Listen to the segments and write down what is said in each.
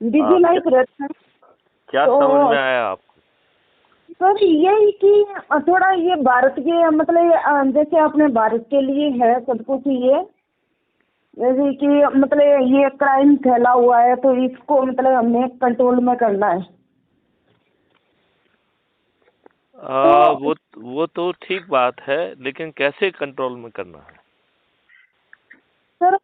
Busy life रहता है। क्या तो समझ में आया आपको? सर यही कि थोड़ा ये भारत के मतलब जैसे अपने भारत के लिए है सब कुछ ये, जैसे कि मतलब ये क्राइम फैला हुआ है तो इसको मतलब हमें कंट्रोल में करना है। तो वो तो ठीक बात है, लेकिन कैसे कंट्रोल में करना है? सर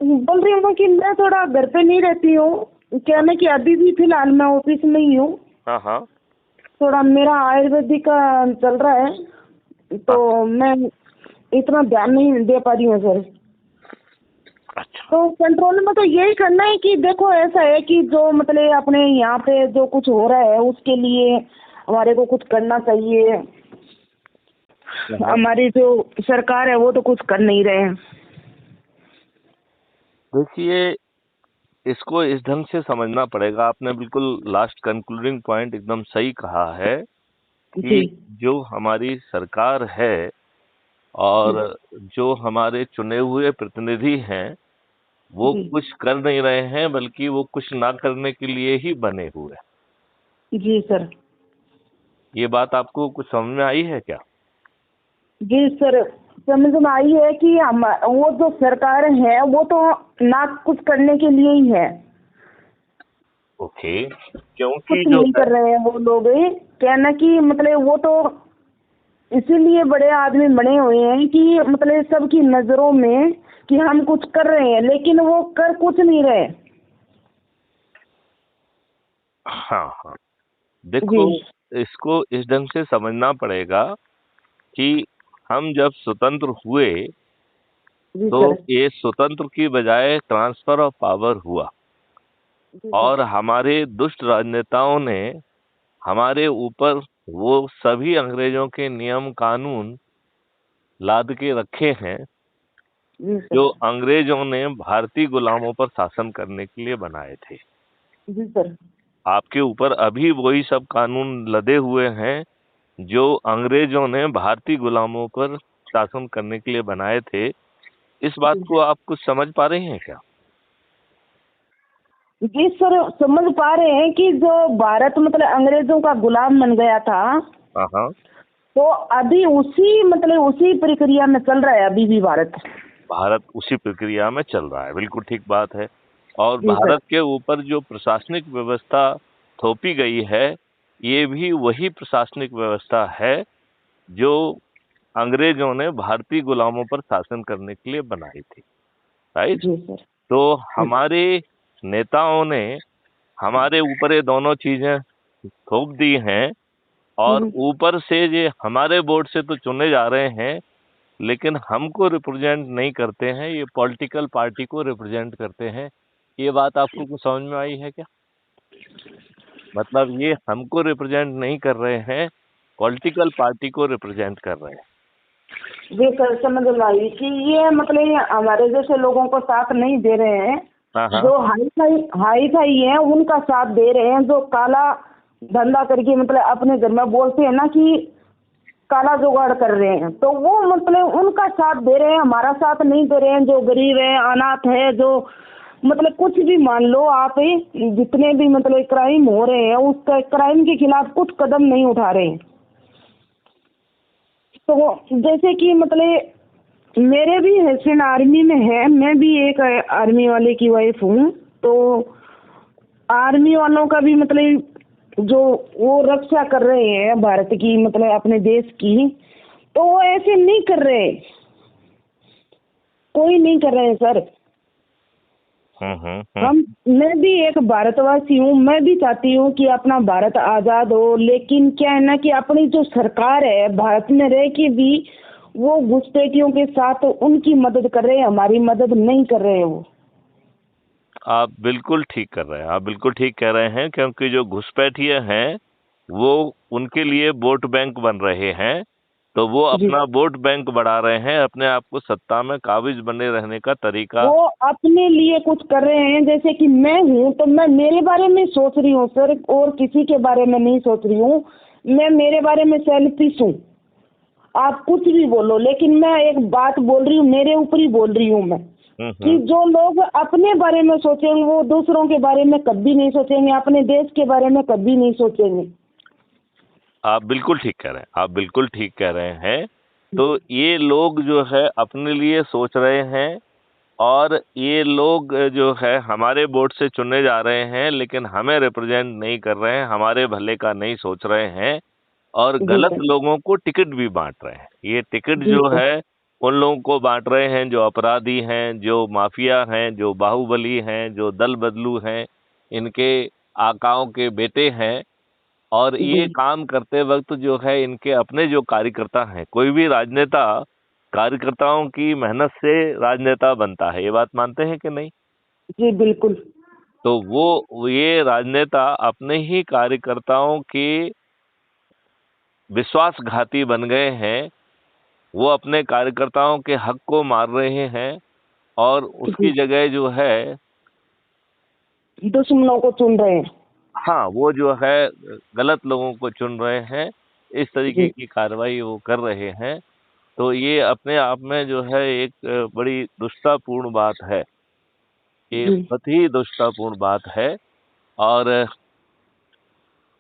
बोल रही हूँ कि मैं थोड़ा घर पे नहीं रहती हूँ, क्या ना कि अभी भी फिलहाल मैं ऑफिस में ही हूँ। हाँ हाँ। थोड़ा मेरा आयुर्वेदिक का चल रहा है तो हाँ। मैं इतना ध्यान नहीं दे पा रही हूँ सर। अच्छा। तो कंट्रोल में तो यही करना है कि देखो ऐसा है कि जो मतलब अपने यहाँ पे जो कुछ हो रहा है उसके लिए हमारे को कुछ करना चाहिए। हाँ। हमारी जो सरकार है वो तो कुछ कर नहीं रहे हैं। देखिए, इसको इस ढंग से समझना पड़ेगा। आपने बिल्कुल लास्ट कंक्लूडिंग पॉइंट एकदम सही कहा है जी कि जो हमारी सरकार है और जो हमारे चुने हुए प्रतिनिधि हैं, वो जी कुछ कर नहीं रहे हैं, बल्कि वो कुछ ना करने के लिए ही बने हुए हैं। जी सर। ये बात आपको कुछ समझ में आई है क्या? जी सर, समझ में आई है कि हम वो जो सरकार है वो तो ना कुछ करने के लिए ही है, ओके। क्योंकि कुछ जो नहीं है, कर रहे हैं वो लोग। कहना कि मतलब वो तो इसीलिए बड़े आदमी बने हुए हैं कि मतलब सबकी नजरों में कि हम कुछ कर रहे हैं लेकिन वो कर कुछ नहीं रहे। हाँ हाँ, जी देखो, इसको इस ढंग से समझना पड़ेगा कि हम जब स्वतंत्र हुए जी तो सर। ये स्वतंत्र की बजाय ट्रांसफर ऑफ पावर हुआ, जी सर। और हमारे दुष्ट राजनेताओं ने हमारे ऊपर वो सभी अंग्रेजों के नियम कानून लाद के रखे हैं जी सर। जो अंग्रेजों ने भारतीय गुलामों पर शासन करने के लिए बनाए थे। जी सर। आपके ऊपर अभी वही सब कानून लदे हुए हैं जो अंग्रेजों ने भारतीय गुलामों पर शासन करने के लिए बनाए थे। इस बात जी को आप कुछ समझ पा रहे हैं क्या? जी सर, समझ पा रहे हैं कि जो भारत मतलब अंग्रेजों का गुलाम बन गया था हाँ हाँ। तो अभी उसी मतलब उसी प्रक्रिया में चल रहा है अभी भी भारत। भारत उसी प्रक्रिया में चल रहा है, बिल्कुल ठीक बात है। और जी सर। भारत के ऊपर जो प्रशासनिक व्यवस्था थोपी गई है, ये भी वही प्रशासनिक व्यवस्था है जो अंग्रेजों ने भारतीय गुलामों पर शासन करने के लिए बनाई थी। राइट? जी सर। तो हमारे नेताओं ने हमारे ऊपर ये दोनों चीजें थोप दी हैं, और हम्म। ऊपर से ये हमारे बोर्ड से तो चुने जा रहे हैं, लेकिन हमको रिप्रेजेंट नहीं करते हैं, ये पॉलिटिकल पार्टी को रिप्रेजेंट करते हैं। ये बात आपको कुछ समझ में आई है क्या? मतलब ये हमको रिप्रेजेंट नहीं कर रहे हैं, पॉलिटिकल पार्टी को रिप्रेजेंट कर रहे हैं। जी सर, समझ में आई कि ये मतलब ये हमारे जैसे लोगों को साथ नहीं दे रहे हैं। हाँ हाँ। जो हाई फाई है उनका साथ दे रहे हैं, जो काला धंधा करके मतलब अपने घर में बोलते हैं ना कि काला जुगाड़ कर रहे हैं तो वो मतलब उनका साथ दे रहे हैं, हमारा साथ नहीं दे रहे हैं। जो गरीब है, अनाथ है, जो मतलब कुछ भी मान लो आप, जितने भी मतलब क्राइम हो रहे हैं उस क्राइम के खिलाफ कुछ कदम नहीं उठा रहे हैं। तो जैसे कि मतलब मेरे भी हस्बैंड आर्मी में है, मैं भी एक आर्मी वाले की वाइफ हूँ। तो आर्मी वालों का भी मतलब जो वो रक्षा कर रहे हैं भारत की मतलब अपने देश की, तो वो ऐसे नहीं कर रहे, कोई नहीं कर रहे सर। हम्म। हम मैं भी एक भारतवासी हूँ, मैं भी चाहती हूँ कि अपना भारत आजाद हो, लेकिन क्या है ना कि अपनी जो सरकार है भारत में रह के भी वो घुसपैठियों के साथ उनकी मदद कर रहे हैं, हमारी मदद नहीं कर रहे हैं वो। आप बिल्कुल ठीक कर रहे हैं, आप बिल्कुल ठीक कह रहे हैं, क्योंकि जो घुसपैठिए हैं वो उनके लिए वोट बैंक बन रहे हैं। तो वो जी, अपना वोट बैंक बढ़ा रहे हैं, अपने आप को सत्ता में काबिज बने रहने का तरीका। वो अपने लिए कुछ कर रहे हैं। जैसे कि मैं हूँ तो मैं मेरे बारे में सोच रही हूँ सर, और किसी के बारे में नहीं सोच रही हूँ। मैं मेरे बारे में सेल्फिश हूँ, आप कुछ भी बोलो लेकिन मैं एक बात बोल रही हूँ, मेरे ऊपर ही बोल रही हूँ मैं। कि जो लोग अपने बारे में सोचेंगे वो दूसरों के बारे में कभी नहीं सोचेंगे, अपने देश के बारे में कभी नहीं सोचेंगे। आप बिल्कुल ठीक कह रहे हैं, आप बिल्कुल ठीक कह रहे हैं। तो ये लोग जो है अपने लिए सोच रहे हैं, और ये लोग जो है हमारे वोट से चुने जा रहे हैं, लेकिन हमें रिप्रेजेंट नहीं कर रहे हैं, हमारे भले का नहीं सोच रहे हैं, और जी गलत सर। लोगों को टिकट भी बांट रहे हैं। ये टिकट जी जो सर। है उन लोगों को बांट रहे हैं जो अपराधी हैं, जो माफिया हैं, जो बाहुबली हैं, जो दल बदलू हैं, इनके आकाओं के बेटे हैं। और जी ये काम करते वक्त जो है इनके अपने जो कार्यकर्ता हैं, कोई भी राजनेता कार्यकर्ताओं की मेहनत से राजनेता बनता है, ये बात मानते हैं कि नहीं? जी बिल्कुल। तो वो ये राजनेता अपने ही कार्यकर्ताओं के विश्वासघाती बन गए हैं। वो अपने कार्यकर्ताओं के हक को मार रहे हैं, और उसकी जी, जगह जो है, दुश्मनों को चुन रहे हैं। हाँ, वो जो है गलत लोगों को चुन रहे हैं। इस तरीके जी। की कार्रवाई वो कर रहे हैं। तो ये अपने आप में जो है एक बड़ी दुष्टतापूर्ण बात है। ये जी। बहुत ही दुष्टतापूर्ण बात है। और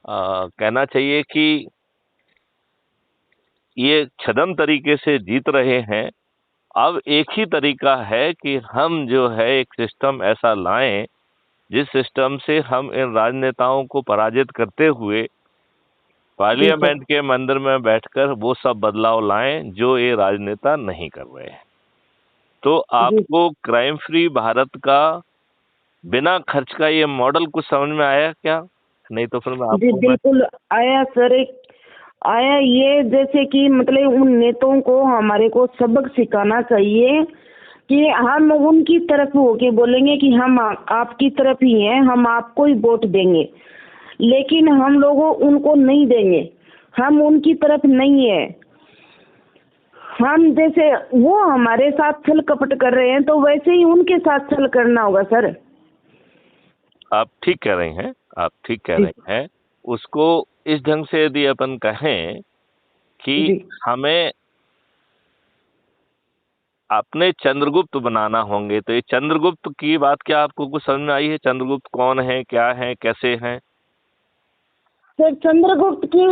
कहना चाहिए कि ये छद्म तरीके से जीत रहे हैं। अब एक ही तरीका है कि हम जो है एक सिस्टम ऐसा लाएं, जिस सिस्टम से हम इन राजनेताओं को पराजित करते हुए जी सर। पार्लियामेंट के मंदिर में बैठकर वो सब बदलाव लाएं जो ये राजनेता नहीं कर रहे हैं। तो जी। आपको क्राइम फ्री भारत का बिना खर्च का ये मॉडल कुछ समझ में आया क्या? नहीं तो फिर जी मैं बिल्कुल आया सर। एक आया ये, जैसे कि मतलब उन नेताओं को हमारे को सबक सिखाना चाहिए कि हम उनकी तरफ होके बोलेंगे कि हम आपकी तरफ ही हैं, हम आपको ही वोट देंगे, लेकिन हम लोगों उनको नहीं देंगे, हम उनकी तरफ नहीं है। हम जैसे वो हमारे साथ छल कपट कर रहे हैं तो वैसे ही उनके साथ छल करना होगा सर। आप ठीक कह रही हैं, आप ठीक कह जी। रही हैं। उसको इस ढंग से यदि अपन कहें कि जी। हमें अपने चंद्रगुप्त बनाना होंगे, तो ये चंद्रगुप्त की बात क्या आपको कुछ समझ में आई है? चंद्रगुप्त कौन है, क्या है, कैसे हैं? सर चंद्रगुप्त की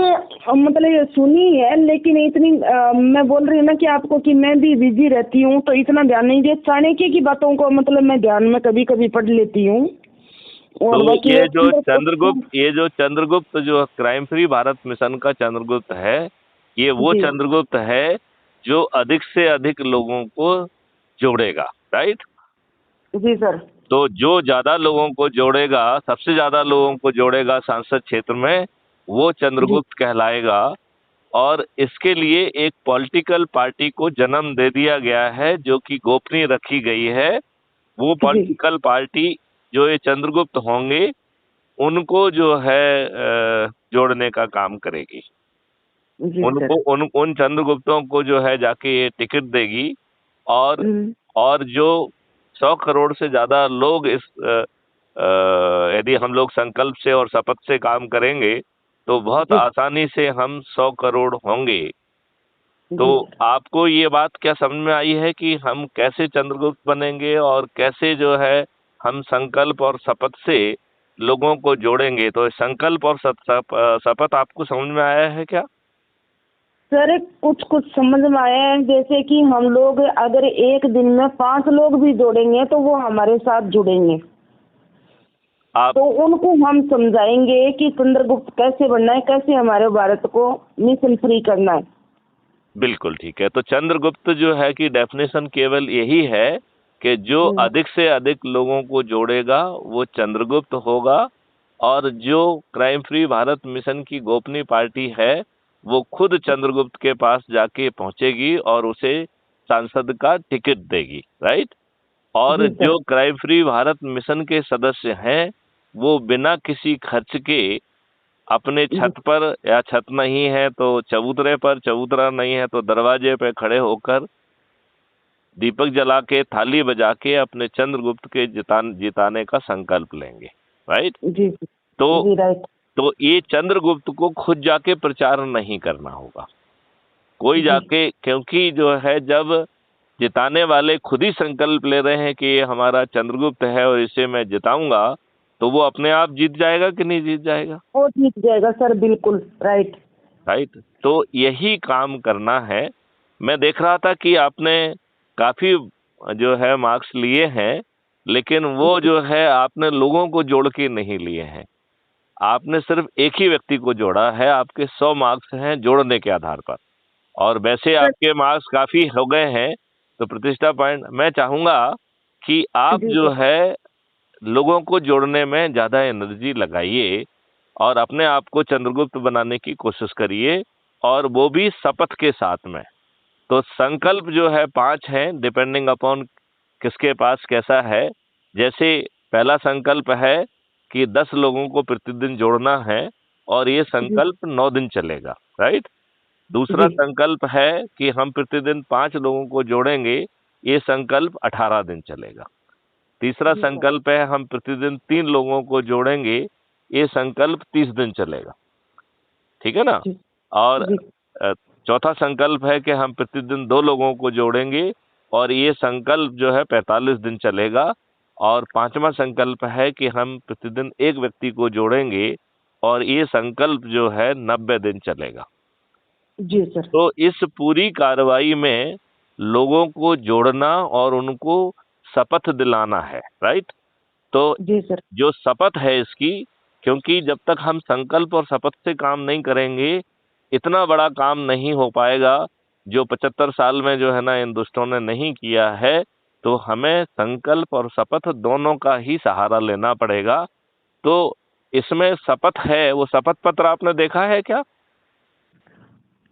मतलब ये सुनी है, लेकिन इतनी मैं बोल रही हूँ ना कि आपको कि मैं भी बिजी रहती हूँ तो इतना ध्यान नहीं दिया। चाणक्य की बातों को मतलब मैं ध्यान में कभी कभी पढ़ लेती हूँ, और तो बाकी ये वो जो चंद्रगुप्त। चंद्रगुप्त जो क्राइम फ्री भारत मिशन का चंद्रगुप्त है, ये वो जी। चंद्रगुप्त है जो अधिक से अधिक लोगों को जोड़ेगा, राइट? जी सर। तो जो ज्यादा लोगों को जोड़ेगा, सबसे ज्यादा लोगों को जोड़ेगा संसद क्षेत्र में, वो जी। चंद्रगुप्त कहलाएगा। और इसके लिए एक पॉलिटिकल पार्टी को जन्म दे दिया गया है जो कि गोपनीय रखी गई है। वो जी। पॉलिटिकल पार्टी जो ये चंद्रगुप्त होंगे उनको जो है जोड़ने का काम करेगी। जी उनको सर। उन चंद्रगुप्तों को जो है जाके ये टिकट देगी। और हम्म। और जो 100 करोड़ से ज्यादा लोग इस यदि हम लोग संकल्प से और शपथ से काम करेंगे तो बहुत जी। आसानी से हम 100 करोड़ होंगे। तो जी। आपको ये बात क्या समझ में आई है कि हम कैसे चंद्रगुप्त बनेंगे, और कैसे जो है हम संकल्प और शपथ से लोगों को जोड़ेंगे? तो संकल्प और शपथ आपको समझ में आया है क्या? सर कुछ कुछ समझ में आया है, जैसे कि हम लोग अगर एक दिन में 5 लोग भी जोड़ेंगे तो वो हमारे साथ जुड़ेंगे। आप तो उनको हम समझाएंगे कि चंद्रगुप्त कैसे बनना है, कैसे हमारे भारत को मिशन फ्री करना है। बिल्कुल ठीक है। तो चंद्रगुप्त जो है कि डेफिनेशन केवल यही है कि जो हम्म। अधिक से अधिक लोगों को जोड़ेगा वो चंद्रगुप्त होगा। और जो क्राइम फ्री भारत मिशन की गोपनीय पार्टी है वो खुद चंद्रगुप्त के पास जाके पहुंचेगी और उसे सांसद का टिकट देगी, राइट? और जी सर। जो क्राइम फ्री भारत मिशन के सदस्य हैं वो बिना किसी खर्च के अपने जी। छत पर, या छत नहीं है तो चबूतरे पर, चबूतरा नहीं है तो दरवाजे पे खड़े होकर दीपक जला के, थाली बजा के अपने चंद्रगुप्त के जिताने का संकल्प लेंगे, राइट? जी। तो जी राइट। तो ये चंद्रगुप्त को खुद जाके प्रचार नहीं करना होगा, कोई जी। जाके, क्योंकि जो है जब जिताने वाले खुद ही संकल्प ले रहे हैं कि ये हमारा चंद्रगुप्त है और इसे मैं जिताऊंगा, तो वो अपने आप जीत जाएगा कि नहीं जीत जाएगा? वो जीत जाएगा सर, बिल्कुल राइट। राइट। तो यही काम करना है। मैं देख रहा था कि आपने काफी जो है मार्क्स लिए हैं, लेकिन वो जो है आपने लोगों को जोड़ के नहीं लिए हैं। आपने सिर्फ एक ही व्यक्ति को जोड़ा है। आपके 100 मार्क्स हैं जोड़ने के आधार पर, और वैसे सर आपके मार्क्स काफी हो गए हैं। तो प्रतिष्ठा पॉइंट मैं चाहूंगा कि आप जी जो सर। है लोगों को जोड़ने में ज्यादा एनर्जी लगाइए और अपने आप को चंद्रगुप्त बनाने की कोशिश करिए, और वो भी शपथ के साथ में। तो संकल्प जो है 5 हैं, डिपेंडिंग अपॉन किसके पास कैसा है। जैसे पहला संकल्प है कि 10 लोगों को प्रतिदिन जोड़ना है, और ये जी संकल्प 9 दिन चलेगा। राइट। दूसरा जी संकल्प है कि हम प्रतिदिन 5 लोगों को जोड़ेंगे, ये संकल्प 18 दिन चलेगा। तीसरा जी सर। संकल्प है हम प्रतिदिन 3 लोगों को जोड़ेंगे, ये संकल्प 30 दिन चलेगा। ठीक है ना? जी और जी अ, चौथा संकल्प है कि हम प्रतिदिन 2 लोगों को जोड़ेंगे, और ये संकल्प जो है 45 दिन चलेगा। और पांचवा संकल्प है कि हम प्रतिदिन एक व्यक्ति को जोड़ेंगे, और ये संकल्प जो है 90 दिन चलेगा। जी सर। तो इस पूरी कार्रवाई में लोगों को जोड़ना और उनको शपथ दिलाना है। राइट। तो जी सर। जो शपथ है इसकी, क्योंकि जब तक हम संकल्प और शपथ से काम नहीं करेंगे, इतना बड़ा काम नहीं हो पाएगा जो 75 साल में जो है ना इन दुष्टों ने नहीं किया है। तो हमें संकल्प और शपथ दोनों का ही सहारा लेना पड़ेगा। तो इसमें शपथ है, वो शपथ पत्र आपने देखा है क्या?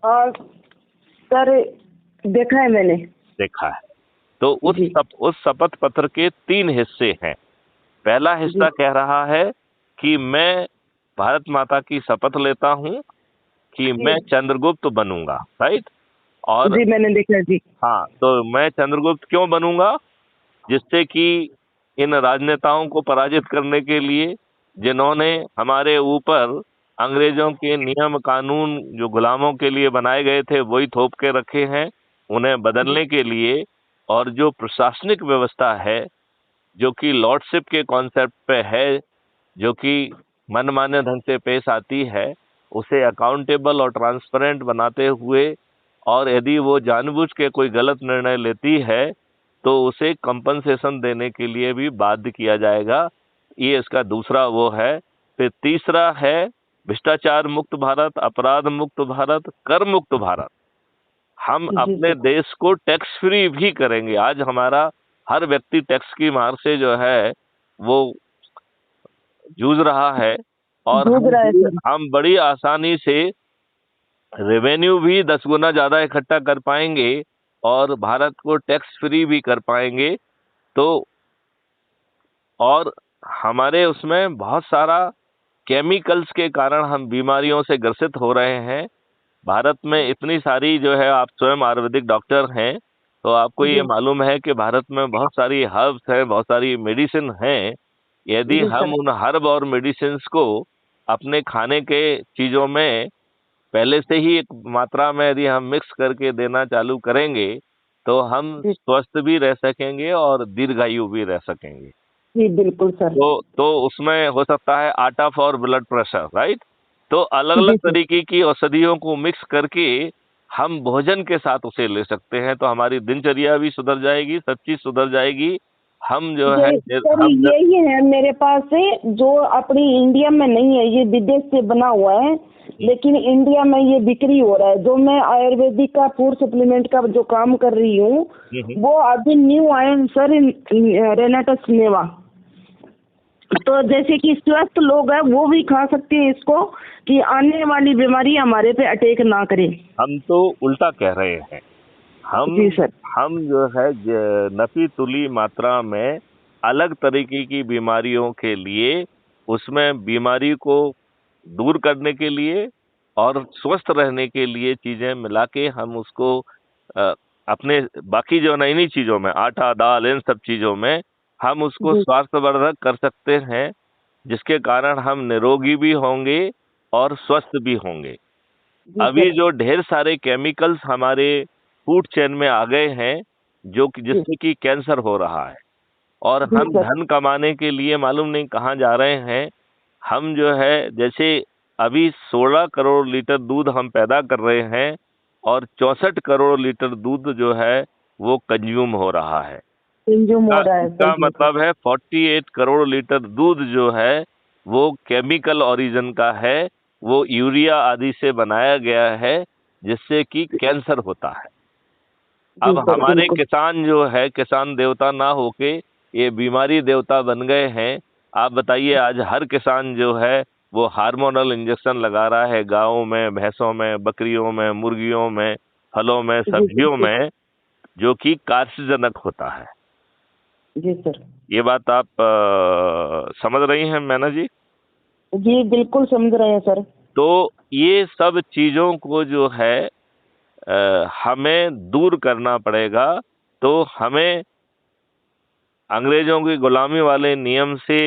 और सर देखा है मैंने। देखा है। तो जी उस शपथ पत्र के 3 हिस्से हैं। पहला जी हिस्सा कह रहा है कि मैं भारत माता की शपथ लेता हूं कि जी मैं चंद्रगुप्त बनूंगा। राइट। और जी मैंने देखा जी। हाँ, तो मैं चंद्रगुप्त क्यों बनूंगा? जिससे कि इन राजनेताओं को पराजित करने के लिए, जिन्होंने हमारे ऊपर अंग्रेजों के नियम कानून जो गुलामों के लिए बनाए गए थे वही थोप के रखे हैं, उन्हें जी बदलने के लिए। और जो प्रशासनिक व्यवस्था है, जो कि लॉर्डशिप के कॉन्सेप्ट पे है, जो कि मनमाने ढंग से पेश आती है, उसे अकाउंटेबल और ट्रांसपेरेंट बनाते हुए, और यदि वो जानबूझ के कोई गलत निर्णय लेती है तो उसे कंपनसेशन देने के लिए भी बाध्य किया जाएगा। ये इसका दूसरा वो है। फिर तीसरा है भ्रष्टाचार मुक्त भारत, अपराध मुक्त भारत, कर मुक्त भारत। हम जी अपने सर। देश को टैक्स फ्री भी करेंगे। आज हमारा हर व्यक्ति टैक्स की मार से जो है वो जूझ रहा है, और जूझ रहा है सर। हम बड़ी आसानी से रेवेन्यू भी 10 गुना ज्यादा इकट्ठा कर पाएंगे, और भारत को टैक्स फ्री भी कर पाएंगे। तो और हमारे उसमें बहुत सारा केमिकल्स के कारण हम बीमारियों से ग्रसित हो रहे हैं। भारत में इतनी सारी जो है, आप स्वयं आयुर्वेदिक डॉक्टर हैं, तो आपको ये जी मालूम है कि भारत में बहुत सारी हर्ब्स हैं, बहुत सारी मेडिसिन हैं। यदि जी हम सर। उन हर्ब और मेडिसिन को अपने खाने के चीजों में पहले से ही एक मात्रा में यदि हम मिक्स करके देना चालू करेंगे, तो हम जी स्वस्थ भी रह सकेंगे और दीर्घायु भी रह सकेंगे। जी बिल्कुल सर। तो उसमें हो सकता है आटा फॉर ब्लड प्रेशर। राइट। तो अलग अलग जी सर। तरीके की औषधियों को मिक्स करके हम भोजन के साथ उसे ले सकते हैं, तो हमारी दिनचर्या भी सुधर जाएगी, सब चीज सुधर जाएगी। हम जो है ये सर हम जो, यही है मेरे पास से, जो अपनी इंडिया में नहीं है, ये विदेश से बना हुआ है, लेकिन इंडिया में ये बिक्री हो रहा है। जो मैं आयुर्वेदिक का फूड सप्लीमेंट का जो काम कर रही हूँ, वो अभी न्यू आए हैं सर, रेनाटस नेवा। तो जैसे कि स्वस्थ लोग हैं वो भी खा सकते हैं इसको, कि आने वाली बीमारी हमारे पे अटैक ना करे। हम तो उल्टा कह रहे हैं। हम जी सर। हम जो है नफी तुली मात्रा में अलग तरीके की बीमारियों के लिए, उसमें बीमारी को दूर करने के लिए और स्वस्थ रहने के लिए चीजें मिला के हम उसको अपने बाकी जो नई नई चीजों में, आटा दाल इन सब चीजों में हम उसको जी स्वास्थ्यवर्धक कर सकते हैं, जिसके कारण हम निरोगी भी होंगे और स्वस्थ भी होंगे। जी अभी सर। जो ढेर सारे केमिकल्स हमारे फूड चेन में आ गए हैं, जी जिससे कि कैंसर हो रहा है। और जी हम सर। धन कमाने के लिए मालूम नहीं कहाँ जा रहे हैं। हम जो है जैसे अभी 16 करोड़ लीटर दूध हम पैदा कर रहे हैं और 64 करोड़ लीटर दूध जो है वो कंज्यूम हो रहा है। कंज्यूम हो रहा है, इसका सही है सर। मतलब है 48 करोड़ लीटर दूध जो है वो केमिकल ओरिजिन का है, वो यूरिया आदि से बनाया गया है, जिससे कि कैंसर होता है। जी अब सर हमारे बिल्कुल। किसान जो है किसान देवता ना होके ये बीमारी देवता बन गए हैं। आप बताइए, आज हर किसान जो है वो हार्मोनल इंजेक्शन लगा रहा है गायों में, भैंसों में, बकरियों में, मुर्गियों में, फलों में, जी सब्जियों बिल्कुल। में, जो कि कार्सिजनक होता है। जी सर। ये बात आप समझ रही हैं मैना जी? जी बिल्कुल समझ रहे हैं सर। तो ये सब चीजों को जो है हमें दूर करना पड़ेगा। तो हमें अंग्रेजों की गुलामी वाले नियम से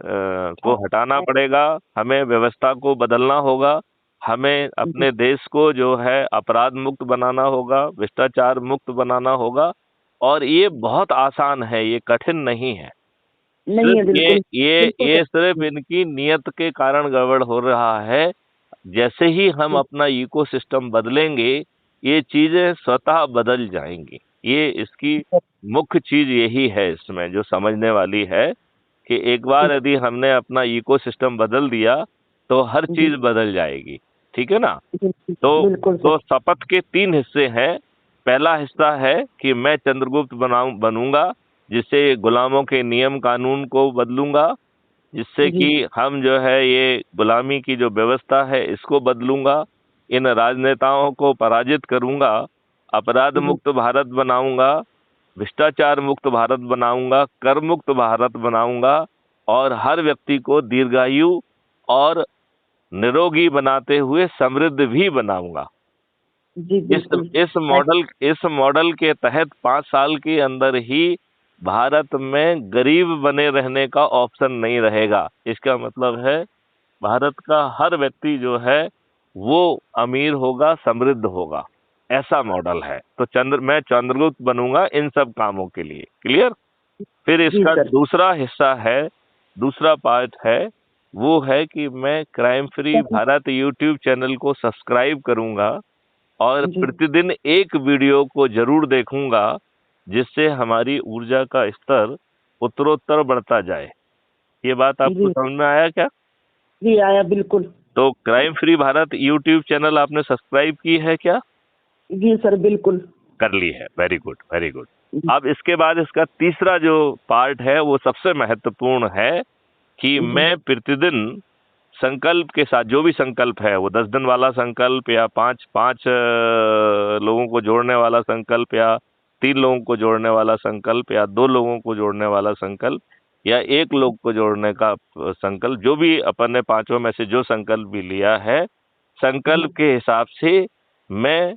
को हटाना पड़ेगा, हमें व्यवस्था को बदलना होगा, हमें जी, अपने देश को जो है अपराध मुक्त बनाना होगा, भ्रष्टाचार मुक्त बनाना होगा। और ये बहुत आसान है, ये कठिन नहीं है। नहीं सिर्फ है ये बिल्कुल। ये बिल्कुल ये सिर्फ सर। इनकी नियत के कारण गड़बड़ हो रहा है। जैसे ही हम जी अपना इकोसिस्टम बदलेंगे, ये चीजें स्वतः बदल जाएंगी। ये इसकी सर। मुख्य चीज यही है इसमें जो समझने वाली है, कि एक बार जी यदि हमने अपना इकोसिस्टम बदल दिया तो हर जी चीज बदल जाएगी। ठीक है ना? जी, तो बिल्कुल सर। तो शपथ के 3 हिस्से हैं। पहला हिस्सा है कि मैं चंद्रगुप्त बनूंगा, जिससे गुलामों के नियम कानून को बदलूंगा, जिससे जी कि हम जो है ये गुलामी की जो व्यवस्था है इसको बदलूंगा, इन राजनेताओं को पराजित करूंगा, अपराध जी मुक्त भारत बनाऊंगा, भ्रष्टाचार मुक्त भारत बनाऊंगा, कर मुक्त भारत बनाऊंगा, और हर व्यक्ति को दीर्घायु और निरोगी बनाते हुए समृद्ध भी बनाऊंगा। जी इस बिल्कुल। इस मॉडल इस मॉडल के तहत 5 साल के अंदर ही भारत में गरीब बने रहने का ऑप्शन नहीं रहेगा। इसका मतलब है भारत का हर व्यक्ति जो है वो अमीर होगा, समृद्ध होगा। ऐसा मॉडल है। तो मैं चंद्रगुप्त बनूंगा इन सब कामों के लिए। क्लियर? फिर जी इसका सर। दूसरा हिस्सा है, दूसरा पार्ट है, वो है कि मैं crime free Bharat YouTube channel को सब्सक्राइब करूंगा और जी प्रतिदिन एक वीडियो को जरूर देखूंगा, जिससे हमारी ऊर्जा का स्तर उत्तरोत्तर बढ़ता जाए। ये बात आपको जी समझ में आया क्या? जी आया बिल्कुल। तो crime free Bharat YouTube channel आपने सब्सक्राइब की है क्या? जी सर बिल्कुल। कर ली है। Very good, very good. जी अब इसके बाद इसका तीसरा जो पार्ट है वो सबसे महत्वपूर्ण है, कि जी मैं प्रतिदिन संकल्प के साथ, जो भी संकल्प है वो 10 दिन वाला संकल्प, या पांच पांच लोगों को जोड़ने वाला संकल्प, या 3 लोगों को जोड़ने वाला संकल्प, या 2 लोगों को जोड़ने वाला संकल्प, या 1 लोग को जोड़ने का संकल्प, जो भी अपन ने पांचों में से जो संकल्प भी लिया है, जी संकल्प के हिसाब से मैं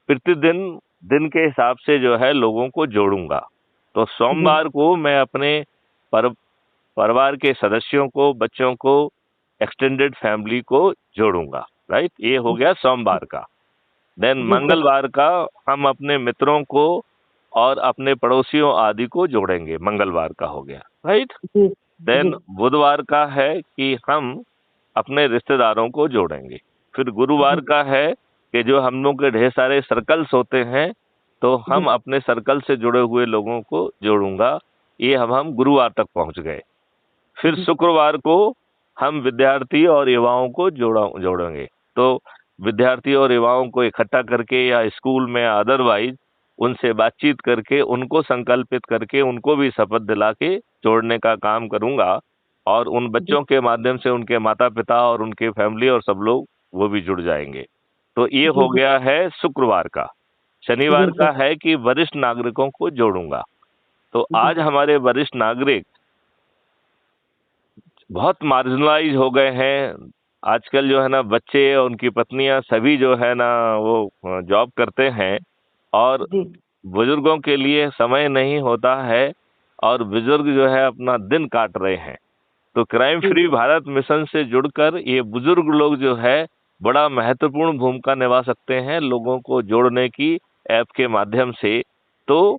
प्रतिदिन दिन के हिसाब से जो है लोगों को जोड़ूंगा। तो जी सोमवार को मैं अपने पर, परिवार के सदस्यों को, बच्चों को, एक्सटेंडेड फैमिली को जोड़ूंगा। राइट? ये हो गया सोमवार का। देन जी सर। मंगलवार का हम अपने मित्रों को और अपने पड़ोसियों आदि को जोड़ेंगे, मंगलवार का हो गया। राइट? जी जी देन बुधवार का है कि हम अपने रिश्तेदारों को जोड़ेंगे। फिर गुरुवार जी का है कि जो हम लोग के ढेर सारे सर्कल्स होते हैं, तो जी हम अपने सर्कल से जुड़े हुए लोगों को जोड़ूंगा। ये हम गुरुवार तक पहुंच गए। फिर जी शुक्रवार को हम विद्यार्थी और युवाओं को जोड़ेंगे। तो विद्यार्थी और युवाओं को इकट्ठा करके, या स्कूल में अदरवाइज उनसे बातचीत करके, उनको संकल्पित करके, उनको भी शपथ दिला के जोड़ने का काम करूंगा। और उन जी बच्चों के माध्यम से उनके माता पिता और उनके फैमिली और सब लोग वो भी जुड़ जाएंगे। तो ये जी हो गया है शुक्रवार का। जी शनिवार सर। का है कि वरिष्ठ नागरिकों को जोड़ूंगा। तो जी आज हमारे वरिष्ठ नागरिक बहुत मार्जिनलाइज हो गए हैं। आजकल जो है ना, बच्चे और उनकी पत्नियां सभी जो है ना वो जॉब करते हैं, और जी बुजुर्गों के लिए समय नहीं होता है, और बुजुर्ग जो है अपना दिन काट रहे हैं। तो क्राइम जी फ्री भारत मिशन से जुड़कर ये बुजुर्ग लोग जो है बड़ा महत्वपूर्ण भूमिका निभा सकते हैं लोगों को जोड़ने की, ऐप के माध्यम से। तो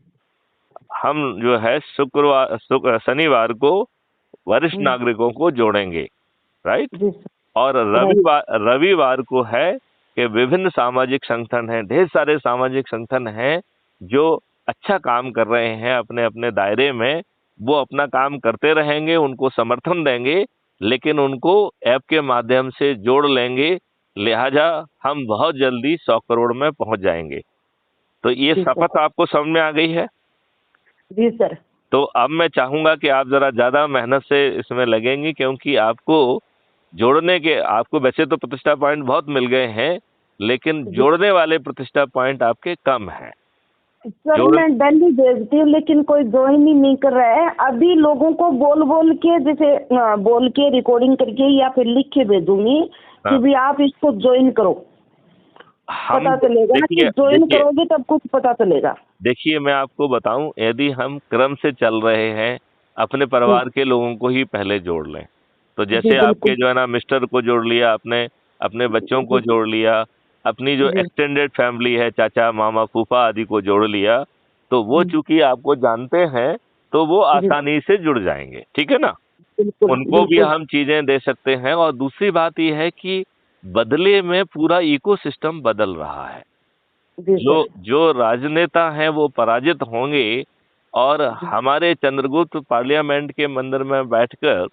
हम जो है शनिवार को वरिष्ठ नागरिकों को जोड़ेंगे, राइट। जी सर। और राइट। रविवार को है कि विभिन्न सामाजिक संगठन हैं, ढेर सारे सामाजिक संगठन हैं जो अच्छा काम कर रहे हैं अपने अपने दायरे में, वो अपना काम करते रहेंगे, उनको समर्थन देंगे, लेकिन उनको ऐप के माध्यम से जोड़ लेंगे। लिहाजा हम बहुत जल्दी 100 करोड़ में पहुंच जाएंगे। तो ये जी सर। शपथ आपको समझ में आ गई है। जी सर। तो अब मैं चाहूंगा कि आप जरा ज्यादा मेहनत से इसमें लगेंगी, क्योंकि आपको जोड़ने के, आपको वैसे तो प्रतिष्ठा पॉइंट बहुत मिल गए हैं, लेकिन जी जोड़ने वाले प्रतिष्ठा पॉइंट आपके कम हैं। सर, जोड़ मैं डेली भेजती हूँ लेकिन कोई ज्वाइन ही नहीं कर रहा है। अभी लोगों को बोल बोल के, जैसे बोल के रिकॉर्डिंग करके या फिर लिख के भेजूंगी कि हाँ, भी आप इसको ज्वाइन करो, हम पता चलेगा कि देखिए ज्वाइन देखिए करोगे तब कुछ पता चलेगा। देखिए मैं आपको बताऊं, यदि हम क्रम से चल रहे हैं, अपने जी। परिवार के लोगों को ही पहले जोड़ लें। तो जी जैसे आपके बिल्कुल। जो है ना, मिस्टर को जोड़ लिया आपने, अपने बच्चों को जी। जोड़ लिया, अपनी जो जी। एक्सटेंडेड फैमिली है, चाचा मामा फूफा आदि को जोड़ लिया, तो वो चूंकि आपको जानते हैं, तो वो जी आसानी से जुड़ जाएंगे, ठीक है ना। बिल्कुल उनको भी बिल्कुल। हम चीजें दे सकते हैं। और दूसरी बात यह है कि बदले में पूरा इकोसिस्टम बदल रहा है। जी जो सर। जो राजनेता हैं वो पराजित होंगे, और जी। हमारे चंद्रगुप्त पार्लियामेंट के मंदिर में बैठकर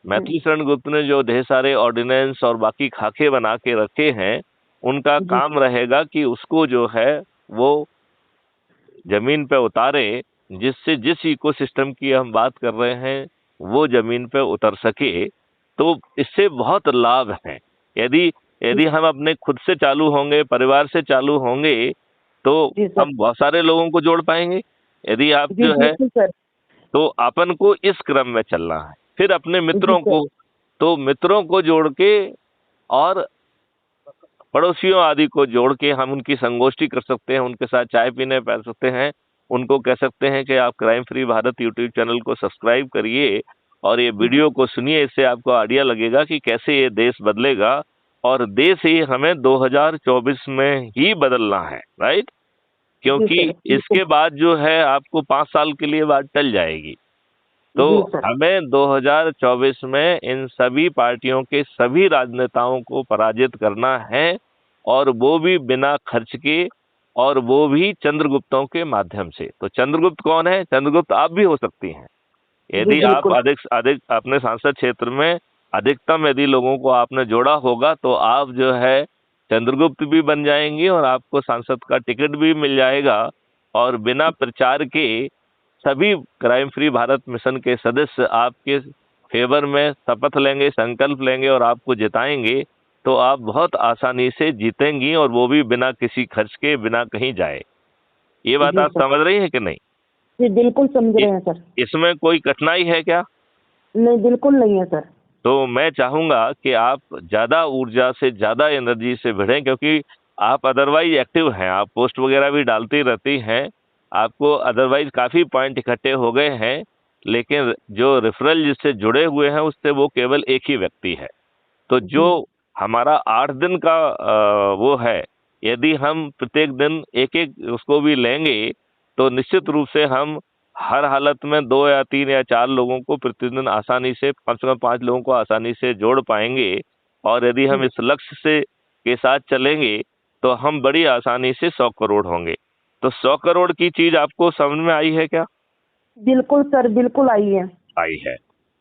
मैथिली शरण गुप्त ने जो ढेर सारे ऑर्डिनेंस और बाकी खाके बना के रखे हैं, उनका जी। काम रहेगा कि उसको जो है वो जमीन पे उतारे, जिससे जिस इकोसिस्टम की हम बात कर रहे हैं वो जमीन पे उतर सके। तो इससे बहुत लाभ हैं। यदि यदि हम अपने खुद से चालू होंगे, परिवार से चालू होंगे, तो जी सर। हम बहुत सारे लोगों को जोड़ पाएंगे। यदि आप जी जो है, बिल्कुल सर। तो अपन को इस क्रम में चलना है। फिर अपने जी मित्रों सर। को, तो मित्रों को जोड़ के और पड़ोसियों आदि को जोड़ के हम उनकी संगोष्ठी कर सकते हैं, उनके साथ चाय पीने बैठ सकते हैं। उनको कह सकते हैं कि आप crime free Bharat YouTube channel को सब्सक्राइब करिए और ये वीडियो को सुनिए, इससे आपको आइडिया लगेगा कि कैसे ये देश बदलेगा। और देश ही हमें 2024 में ही बदलना है, राइट। जी क्योंकि सर बिल्कुल। इसके बाद जो है आपको 5 साल के लिए बात टल जाएगी। तो जी सर। हमें 2024 में इन सभी पार्टियों के सभी राजनेताओं को पराजित करना है, और वो भी बिना खर्च के, और वो भी चंद्रगुप्तों के माध्यम से। तो चंद्रगुप्त कौन है? चंद्रगुप्त आप भी हो सकती हैं। जी यदि आप बिल्कुल। अधिक अधिक अपने सांसद क्षेत्र में अधिकतम यदि लोगों को आपने जोड़ा होगा, तो आप जो है चंद्रगुप्त भी बन जाएंगी और आपको सांसद का टिकट भी मिल जाएगा। और बिना प्रचार के सभी क्राइम फ्री भारत मिशन के सदस्य आपके फेवर में शपथ लेंगे, संकल्प लेंगे और आपको जिताएंगे। तो आप बहुत आसानी से जीतेंगी, और वो भी बिना किसी खर्च के, बिना कहीं जाए। ये बात जी आप सर। समझ रही हैं कि नहीं? जी बिल्कुल समझ इ- रहे हैं सर। इसमें कोई कठिनाई है क्या? नहीं बिल्कुल नहीं है सर। तो मैं चाहूंगा कि आप ज्यादा ऊर्जा से, ज्यादा एनर्जी से भिड़ें, क्योंकि आप अदरवाइज एक्टिव हैं, आप पोस्ट वगैरह भी डालती रहती हैं, आपको अदरवाइज काफी पॉइंट इकट्ठे हो गए हैं। लेकिन जो रेफरल जिससे जुड़े हुए हैं, उससे वो केवल एक ही व्यक्ति है। तो जो जी। हमारा 8 दिन का वो है, यदि हम प्रत्येक दिन एक एक उसको भी लेंगे, तो निश्चित रूप से हम हर हालत में 2 या 3 या 4 लोगों को प्रतिदिन आसानी से, कम से कम 5 लोगों को आसानी से जोड़ पाएंगे। और यदि हम जी इस लक्ष्य से के साथ चलेंगे, तो हम बड़ी आसानी से 100 करोड़ होंगे। तो 100 करोड़ की चीज आपको समझ में आई है क्या? बिल्कुल सर, बिल्कुल आई है। आई है।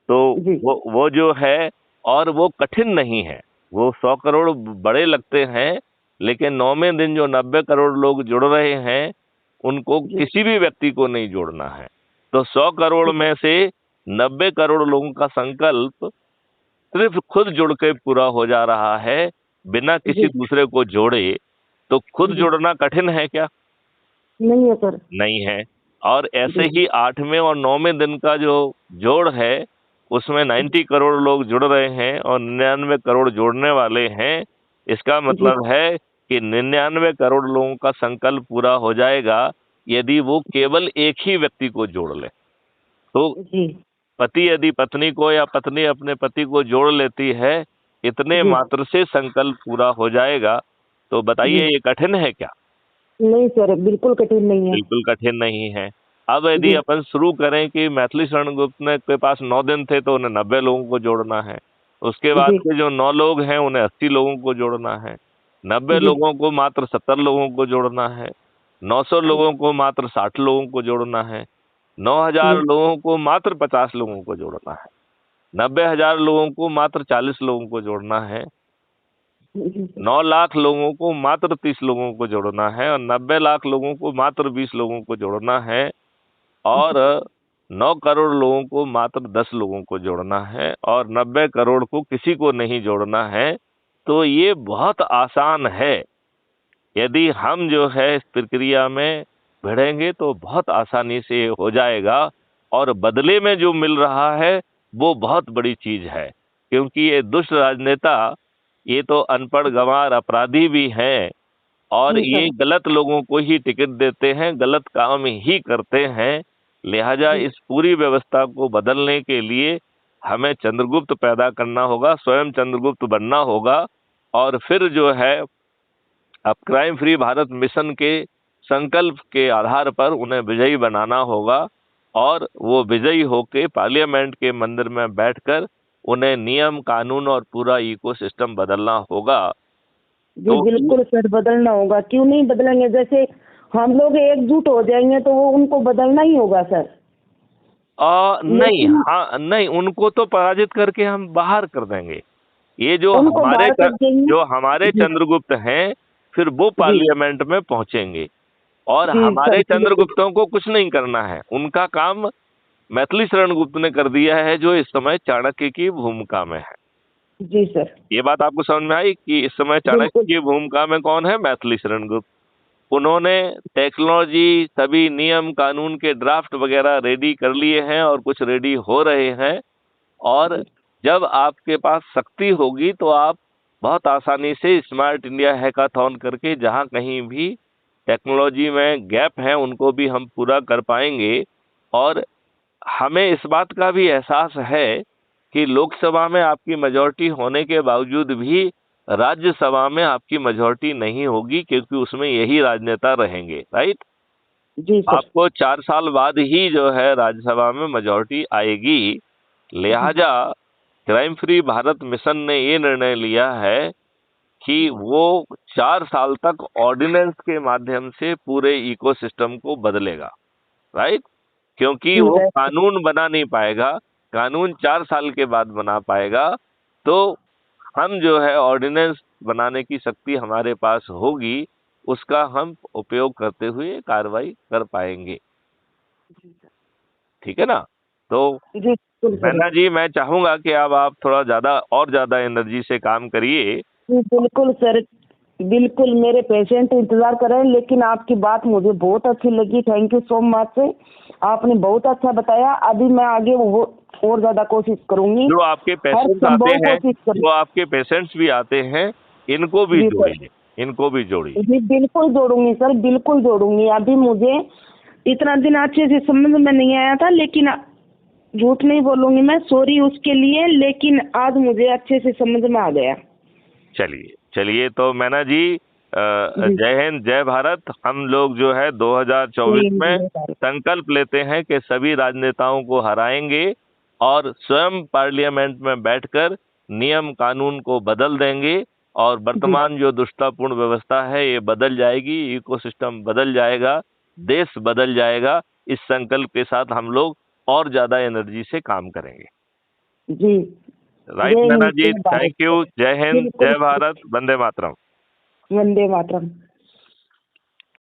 तो जी। वो जो है, और वो कठिन नहीं है। वो 100 करोड़ बड़े लगते हैं, लेकिन 9वें दिन जो 90 करोड़ लोग जुड़ रहे हैं, उनको जी। किसी भी व्यक्ति को नहीं जोड़ना है। तो 100 करोड़ में से 90 करोड़ लोगों का संकल्प सिर्फ खुद जुड़ के पूरा हो जा रहा है, बिना किसी जी। दूसरे को जोड़े। तो खुद जी जुड़ना कठिन है क्या? नहीं है सर। नहीं है। और ऐसे जी। ही 8वें और 9वें दिन का जो जोड़ है, उसमें 90 करोड़ लोग जुड़ रहे हैं और 99 करोड़ जोड़ने वाले हैं। इसका जी। मतलब है कि 99 करोड़ लोगों का संकल्प पूरा हो जाएगा, यदि वो केवल एक ही व्यक्ति को जोड़ ले। तो जी। पति यदि पत्नी को, या पत्नी अपने पति को जोड़ लेती है, इतने जी। मात्र से संकल्प पूरा हो जाएगा। तो जी बताइए, ये कठिन है क्या? नहीं सर, बिल्कुल कठिन नहीं है। बिल्कुल कठिन नहीं है। अब यदि जी अपन शुरू करें कि मैथिली शरण गुप्त ने के पास 9 दिन थे तो उन्हें 90 लोगों को जोड़ना है, उसके बाद जी के जो 9 लोग हैं उन्हें 80 लोगों को जोड़ना है, 90 जी लोगों को मात्र 70 लोगों को जोड़ना है, 900 लोगों को मात्र 60 लोगों को जोड़ना है, 9000 जी लोगों को मात्र 50 लोगों को जोड़ना है, 90,000 लोगों को मात्र 40 लोगों को जोड़ना है, जी सर। 9 लाख लोगों को मात्र 30 लोगों को जोड़ना है और 90 लाख लोगों को मात्र 20 लोगों को जोड़ना है और 9 करोड़ लोगों को मात्र 10 लोगों को जोड़ना है और 90 करोड़ को किसी को नहीं जोड़ना है। तो ये बहुत आसान है। यदि हम जो है इस प्रक्रिया में भिड़ेंगे तो बहुत आसानी से ये हो जाएगा और बदले में जो मिल रहा है वो बहुत बड़ी चीज है, क्योंकि ये दुष्ट राजनेता ये तो अनपढ़ गंवार अपराधी भी हैं और जी ये सर। गलत लोगों को ही टिकट देते हैं, गलत काम ही करते हैं। लिहाजा जी इस पूरी व्यवस्था को बदलने के लिए हमें चंद्रगुप्त पैदा करना होगा, स्वयं चंद्रगुप्त बनना होगा और फिर जो है अब क्राइम फ्री भारत मिशन के संकल्प के आधार पर उन्हें विजयी बनाना होगा और वो विजयी होके पार्लियामेंट के मंदिर में बैठकर उन्हें नियम कानून और पूरा इकोसिस्टम बदलना होगा। जी तो बिल्कुल सर, बदलना होगा, क्यों नहीं बदलेंगे? जैसे हम लोग एकजुट हो जाएंगे तो वो उनको बदलना ही होगा सर। नहीं, लेकिन हाँ नहीं, उनको तो पराजित करके हम बाहर कर देंगे। ये उनको बाहर कर देंगे। जो हमारे जी चंद्रगुप्त हैं फिर वो जी पार्लियामेंट में पहुंचेंगे और जी सर हमारे बिल्कुल। चंद्रगुप्तों को कुछ नहीं करना है, उनका काम मैथिली शरण गुप्त ने कर दिया है जो इस समय चाणक्य की भूमिका में है। जी सर ये बात आपको समझ में आई कि इस समय चाणक्य बिल्कुल। की भूमिका में कौन है? मैथिली शरण गुप्त। उन्होंने टेक्नोलॉजी, सभी नियम कानून के ड्राफ्ट वगैरह रेडी कर लिए हैं और कुछ रेडी हो रहे हैं और जब आपके पास शक्ति होगी तो आप बहुत आसानी से स्मार्ट इंडिया हैकाथॉन करके जहां कहीं भी टेक्नोलॉजी में गैप है उनको भी हम पूरा कर पाएंगे। और हमें इस बात का भी एहसास है कि लोकसभा में आपकी मेजॉरिटी होने के बावजूद भी राज्यसभा में आपकी मेजॉरिटी नहीं होगी, क्योंकि उसमें यही राजनेता रहेंगे, राइट? जी सर। आपको 4 साल बाद ही जो है राज्यसभा में मेजॉरिटी आएगी। लिहाजा क्राइम फ्री भारत मिशन ने ये निर्णय लिया है कि वो 4 साल तक ऑर्डिनेंस के माध्यम से पूरे इकोसिस्टम को बदलेगा, राइट? क्योंकि जी वो है। कानून बना नहीं पाएगा, कानून 4 साल के बाद बना पाएगा। तो हम जो है ऑर्डिनेंस बनाने की शक्ति हमारे पास होगी, उसका हम उपयोग करते हुए कार्रवाई कर पाएंगे। ठीक है ना? तो जी बिल्कुल सर। मैना जी, मैं चाहूंगा कि अब आप थोड़ा ज्यादा एनर्जी से काम करिए। जी बिल्कुल सर, बिल्कुल मेरे पेशेंट इंतजार कर रहे हैं, लेकिन आपकी बात मुझे बहुत अच्छी लगी। Thank you so much. आपने बहुत अच्छा बताया। अभी मैं आगे वो और ज्यादा कोशिश करूंगी, जो आपके हर पेशेंट्स आते संभव हैं, कोशिश करूँ। जो आपके पेशेंट्स भी आते हैं, इनको भी जी सर। जोड़िए, इनको भी जोड़िए। जी बिल्कुल जोड़ूंगी सर, बिल्कुल जोड़ूंगी। अभी मुझे इतना दिन अच्छे से समझ में नहीं आया था, लेकिन झूठ नहीं बोलूंगी मैं, सॉरी उसके लिए, लेकिन आज मुझे अच्छे से समझ में आ गया। चलिए चलिए, तो मैना जी जी जय हिंद, जय भारत। हम लोग जो है 2024 में जी संकल्प लेते हैं कि सभी राजनेताओं को हराएंगे और स्वयं पार्लियामेंट में बैठकर नियम कानून को बदल देंगे और वर्तमान जो दुष्टतापूर्ण व्यवस्था है ये बदल जाएगी, इकोसिस्टम बदल जाएगा, देश बदल जाएगा। इस संकल्प के साथ हम लोग और ज्यादा एनर्जी से काम करेंगे। जी। राइट जय मैना हिंद जी, जय भारत थैंक यू। सर। जय हिंद, बिल्कुल। जय भारत, वंदे मातरम। वंदे मातरम।